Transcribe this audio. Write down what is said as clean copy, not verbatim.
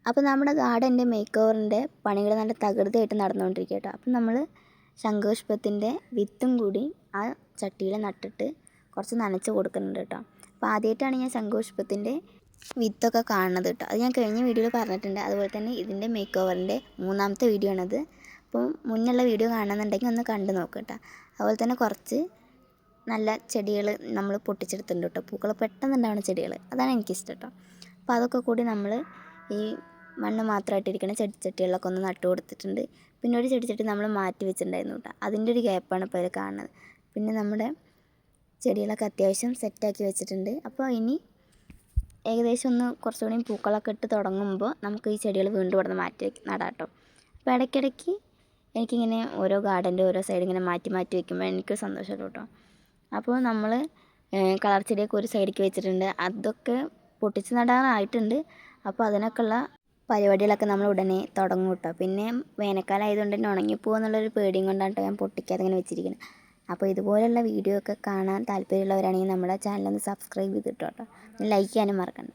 അപ്പോൾ നമ്മുടെ ഗാർഡൻ്റെ മേക്ക് ഓവറിൻ്റെ പണികൾ നല്ല തകൃതിയായിട്ട് നടന്നുകൊണ്ടിരിക്കുക കേട്ടോ. അപ്പം നമ്മൾ ശംഖുപുഷ്പത്തിൻ്റെ വിത്തും കൂടി ആ ചട്ടിയിൽ നട്ടിട്ട് കുറച്ച് നനച്ച് കൊടുക്കുന്നുണ്ട് കേട്ടോ. അപ്പോൾ ആദ്യമായിട്ടാണ് ഞാൻ ശംഖുപുഷ്പത്തിൻ്റെ വിത്തൊക്കെ കാണുന്നത് കേട്ടോ. അത് ഞാൻ കഴിഞ്ഞ വീഡിയോയിൽ പറഞ്ഞിട്ടുണ്ട്. അതുപോലെ തന്നെ ഇതിൻ്റെ മേക്ക് ഓവറിൻ്റെ 3ാമത്തെ വീഡിയോ ആണത്. അപ്പോൾ മുന്നുള്ള വീഡിയോ കാണുന്നുണ്ടെങ്കിൽ ഒന്ന് കണ്ടു നോക്കുക കേട്ടോ. അതുപോലെ തന്നെ കുറച്ച് നല്ല ചെടികൾ നമ്മൾ പൊട്ടിച്ചെടുത്തിട്ടുണ്ട് കേട്ടോ. പൂക്കൾ പെട്ടെന്നുണ്ടാവുന്ന ചെടികൾ, അതാണ് എനിക്കിഷ്ടം കേട്ടോ. അപ്പോൾ അതൊക്കെ കൂടി നമ്മൾ ഈ മണ്ണ് മാത്രമായിട്ടിരിക്കുന്ന ചെടിച്ചട്ടികളിലൊക്കെ ഒന്ന് നട്ടു കൊടുത്തിട്ടുണ്ട്. പിന്നെ ഒരു ചെടിച്ചട്ടി നമ്മൾ മാറ്റി വെച്ചിട്ടുണ്ടായിരുന്നു കേട്ടോ. അതിൻ്റെ ഒരു ഗ്യാപ്പാണ് ഇപ്പോൾ അതിൽ കാണുന്നത്. പിന്നെ നമ്മുടെ ചെടികളൊക്കെ അത്യാവശ്യം സെറ്റാക്കി വെച്ചിട്ടുണ്ട്. അപ്പോൾ ഇനി ഏകദേശം ഒന്ന് കുറച്ചുകൂടി പൂക്കളൊക്കെ ഇട്ട് തുടങ്ങുമ്പോൾ നമുക്ക് ഈ ചെടികൾ വീണ്ടും ഇവിടെ നിന്ന് മാറ്റി നടാം കേട്ടോ. അപ്പോൾ ഇടയ്ക്കിടയ്ക്ക് എനിക്കിങ്ങനെ ഓരോ ഗാർഡൻ്റെ ഓരോ സൈഡ് ഇങ്ങനെ മാറ്റി മാറ്റി വയ്ക്കുമ്പോൾ എനിക്കൊരു സന്തോഷമുള്ളൂ കേട്ടോ. അപ്പോൾ നമ്മൾ കളർ ചെടിയൊക്കെ ഒരു സൈഡിലേക്ക് വെച്ചിട്ടുണ്ട്. അതൊക്കെ പൊട്ടിച്ച് നടാനായിട്ടുണ്ട്. അപ്പോൾ അതിനൊക്കെയുള്ള പരിപാടികളൊക്കെ നമ്മൾ ഉടനെ തുടങ്ങും കേട്ടോ. പിന്നെ വേനൽക്കാലം ആയതുകൊണ്ട് തന്നെ ഉണങ്ങിപ്പോകുമെന്നുള്ളൊരു പേടിയും കൊണ്ടാണ് കേട്ടോ ഞാൻ പൊട്ടിക്കാതെ ഇങ്ങനെ വെച്ചിരിക്കുന്നത്. അപ്പോൾ ഇതുപോലെയുള്ള വീഡിയോ ഒക്കെ കാണാൻ താല്പര്യമുള്ളവരാണെങ്കിൽ നമ്മുടെ ചാനലൊന്ന് സബ്സ്ക്രൈബ് ചെയ്തിട്ടോ കേട്ടോ. ലൈക്ക് ചെയ്യാനും മറക്കണ്ട.